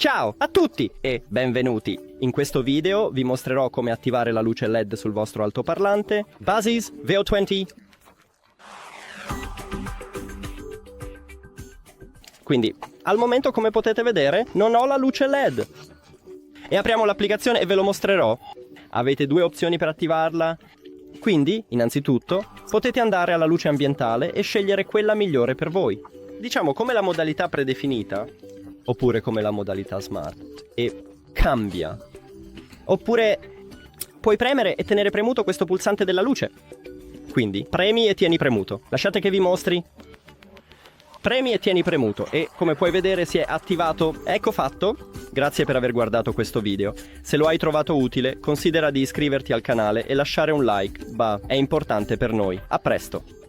Ciao a tutti e benvenuti! In questo video vi mostrerò come attivare la luce LED sul vostro altoparlante Baseus Veo20. Quindi, al momento come potete vedere, non ho la luce LED. E apriamo l'applicazione e ve lo mostrerò. Avete due opzioni per attivarla. Quindi, innanzitutto, potete andare alla luce ambientale e scegliere quella migliore per voi. Diciamo come la modalità predefinita, oppure come la modalità smart, e cambia. Oppure puoi premere e tenere premuto questo pulsante della luce. Quindi, premi e tieni premuto. Lasciate che vi mostri. Premi e tieni premuto e, come puoi vedere, si è attivato. Ecco fatto. Grazie per aver guardato questo video. Se lo hai trovato utile, considera di iscriverti al canale e lasciare un like. È importante per noi. A presto!